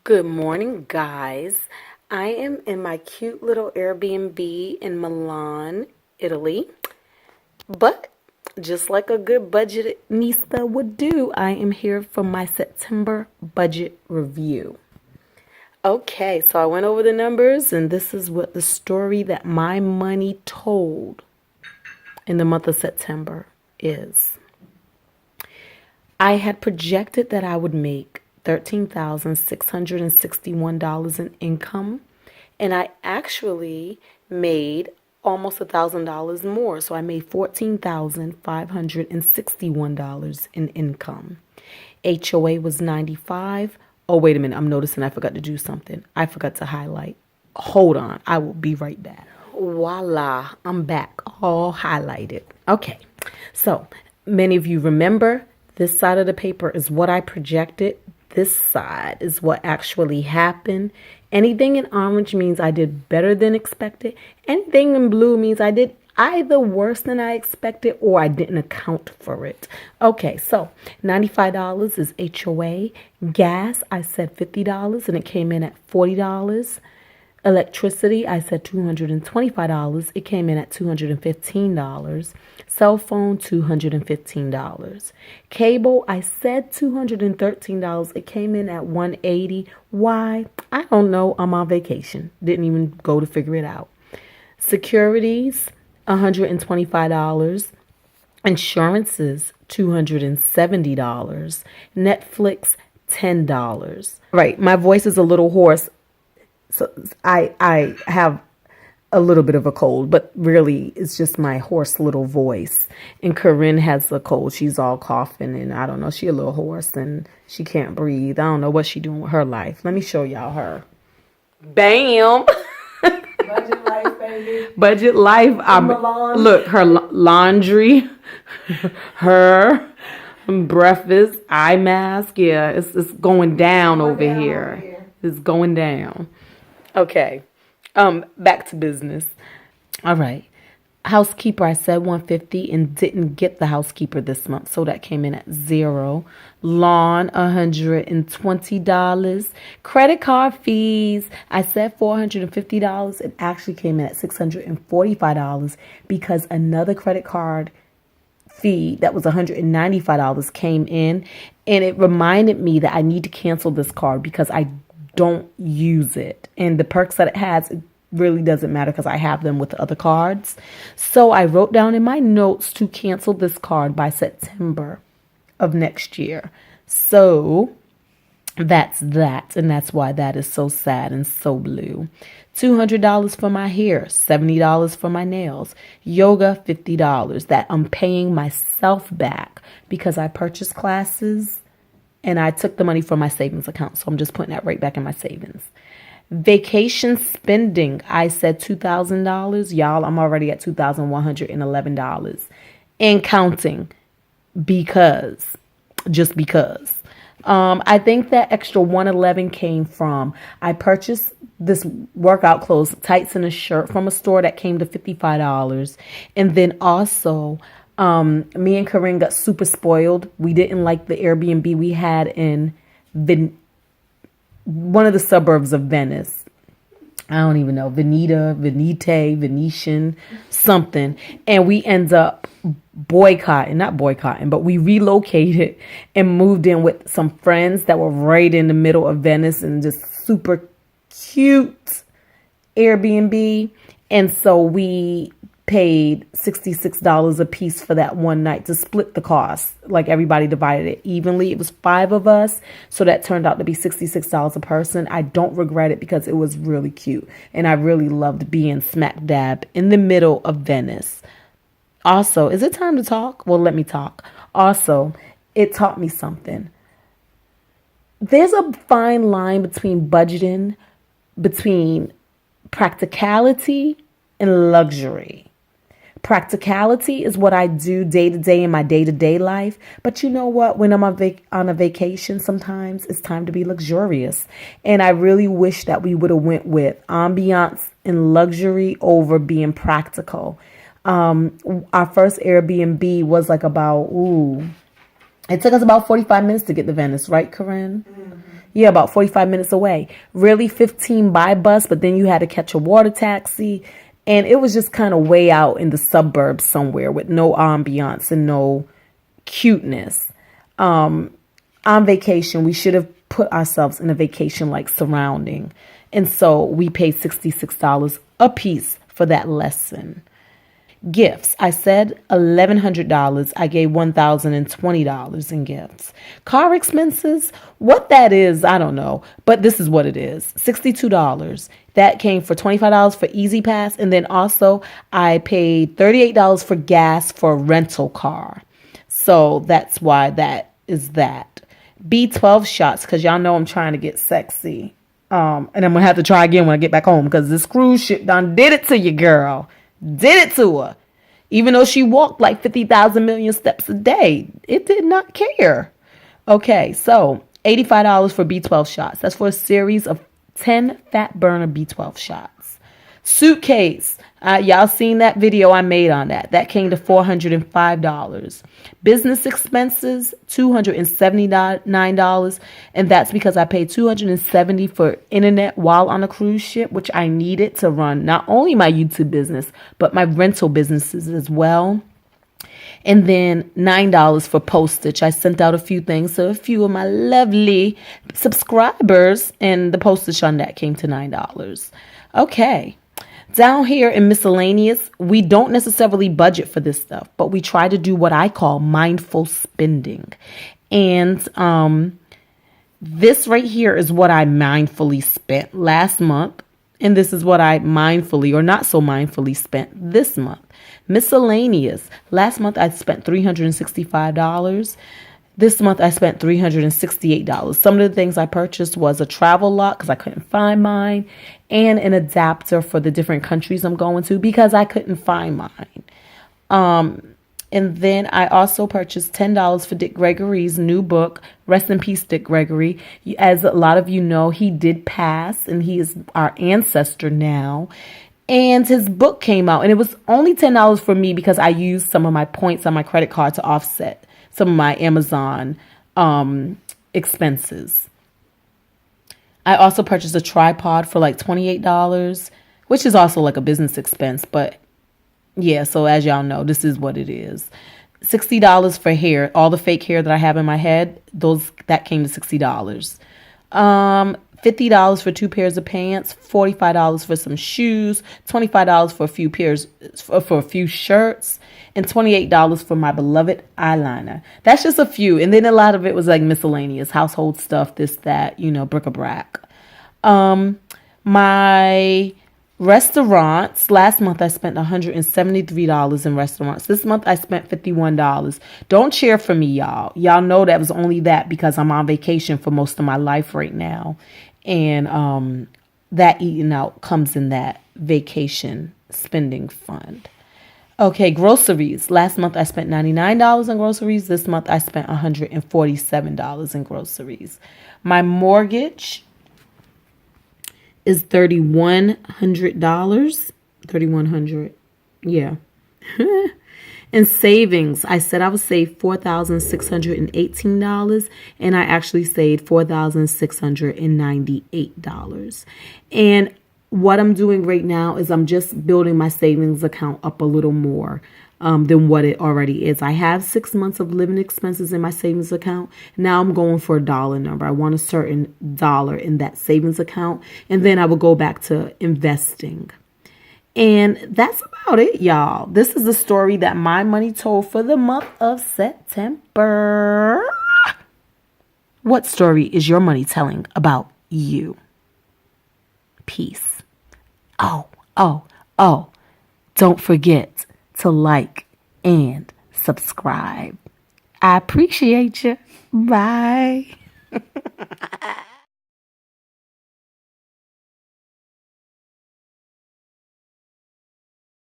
Good morning, guys. I am in my cute little Airbnb in Milan, Italy. But just like a good budgetista would do, I am here for my September budget review. Okay, so I went over the numbers, and this is what the story that my money told in the month of September is. I had projected that I would make $13,661 in income, and I actually made almost $1,000 more. So I made $14,561 in income. HOA was 95. Oh, wait a minute. I'm noticing I forgot to do something. I forgot to highlight. Hold on. I will be right back. Voila. I'm back. All highlighted. Okay. So many of you remember this side of the paper is what I projected. This side is what actually happened. Anything in orange means I did better than expected. Anything in blue means I did either worse than I expected or I didn't account for it. Okay, so $95 is HOA. Gas, I said $50 and it came in at $40. Electricity, I said $225. It came in at $215. Cell phone, $215. Cable, I said $213. It came in at $180. Why? I don't know. I'm on vacation. Didn't even go to figure it out. Securities, $125. Insurances, $270. Netflix, $10. Right, my voice is a little hoarse. So I have a little bit of a cold, but really it's just my hoarse little voice. And Querin has a cold. She's all coughing and I don't know. She a little hoarse and she can't breathe. I don't know what she doing with her life. Let me show y'all her. Bam. Budget life, baby. Budget life. Look, her laundry, her breakfast, eye mask. Yeah, it's going down over here. It's going down. Okay, back to business. All right, housekeeper, I said $150 and didn't get the housekeeper this month, so that came in at $0. Lawn, $120. Credit card fees, I said $450. It actually came in at $645 because another credit card fee that was $195 came in, and it reminded me that I need to cancel this card because I don't use it, and the perks that it has, it really doesn't matter because I have them with the other cards. So I wrote down in my notes to cancel this card by September of next year. So that's that, and that's why that is so sad and so blue. $200 for my hair, $70 for my nails, yoga, $50 that I'm paying myself back because I purchased classes and I took the money from my savings account. So I'm just putting that right back in my savings. Vacation spending, I said $2,000. Y'all, I'm already at $2,111 and counting just because. I think that extra $111 came from, I purchased this workout clothes, tights and a shirt from a store that came to $55. And then also, me and Querin got super spoiled. We didn't like the Airbnb we had in one of the suburbs of Venice. I don't even know, Venetian, something. And we end up not boycotting, but we relocated and moved in with some friends that were right in the middle of Venice and just super cute Airbnb. And so we paid $66 a piece for that one night to split the cost. Like everybody divided it evenly. It was 5 of us. So that turned out to be $66 a person. I don't regret it because it was really cute. And I really loved being smack dab in the middle of Venice. Also, is it time to talk? Well, let me talk. Also, it taught me something. There's a fine line between budgeting, between practicality and luxury. Practicality is what I do day to day in my day-to-day life. But you know what? When I'm on a vacation, sometimes it's time to be luxurious. And I really wish that we would have went with ambiance and luxury over being practical. Our first Airbnb was like it took us about 45 minutes to get to Venice, right, Querin? Mm-hmm. Yeah, about 45 minutes away. Really 15 by bus, but then you had to catch a water taxi. And it was just kind of way out in the suburbs somewhere with no ambiance and no cuteness. On vacation, we should have put ourselves in a vacation like surrounding. And so we paid $66 a piece for that lesson. Gifts. I said $1,100. I gave $1,020 in gifts. Car expenses. What that is, I don't know. But this is what it is. $62. That came for $25 for Easy Pass. And then also I paid $38 for gas for a rental car. So that's why that is that. B12 shots, because y'all know I'm trying to get sexy. And I'm going to have to try again when I get back home because this cruise ship done did it to you, girl. Did it to her. Even though she walked like 50,000 million steps a day, it did not care. Okay, so $85 for B12 shots. That's for a series of 10 fat burner B12 shots. Suitcase. Y'all seen that video I made on that. That came to $405. Business expenses, $279. And that's because I paid $270 for internet while on a cruise ship, which I needed to run not only my YouTube business, but my rental businesses as well. And then $9 for postage. I sent out a few things to a few of my lovely subscribers, and the postage on that came to $9. Okay. Down here in miscellaneous, we don't necessarily budget for this stuff, but we try to do what I call mindful spending. And this right here is what I mindfully spent last month. And this is what I mindfully or not so mindfully spent this month. Miscellaneous. Last month I spent $365. This month I spent $368. Some of the things I purchased was a travel lock because I couldn't find mine, and an adapter for the different countries I'm going to because I couldn't find mine. And then I also purchased $10 for Dick Gregory's new book, Rest in Peace, Dick Gregory. As a lot of you know, he did pass, and he is our ancestor now. And his book came out, and it was only $10 for me because I used some of my points on my credit card to offset some of my Amazon expenses. I also purchased a tripod for like $28, which is also like a business expense. But yeah, so as y'all know, this is what it is. $60 for hair. All the fake hair that I have in my head, that came to $60. $50 for 2 pairs of pants, $45 for some shoes, $25 for a few shirts, and $28 for my beloved eyeliner. That's just a few. And then a lot of it was like miscellaneous, household stuff, this, that, bric-a-brac. My restaurants, last month I spent $173 in restaurants. This month I spent $51. Don't cheer for me, y'all. Y'all know that was only that because I'm on vacation for most of my life right now. And that eating out comes in that vacation spending fund. Okay, groceries. Last month I spent $99 on groceries. This month I spent $147 in groceries. My mortgage is $3,100. $3,100. Yeah. And savings, I said I would save $4,618, and I actually saved $4,698. And what I'm doing right now is I'm just building my savings account up a little more than what it already is. I have 6 months of living expenses in my savings account. Now I'm going for a dollar number. I want a certain dollar in that savings account, and then I will go back to investing. And that's about it, y'all. This is the story that my money told for the month of September. What story is your money telling about you? Peace. Oh. Don't forget to like and subscribe. I appreciate you. Bye.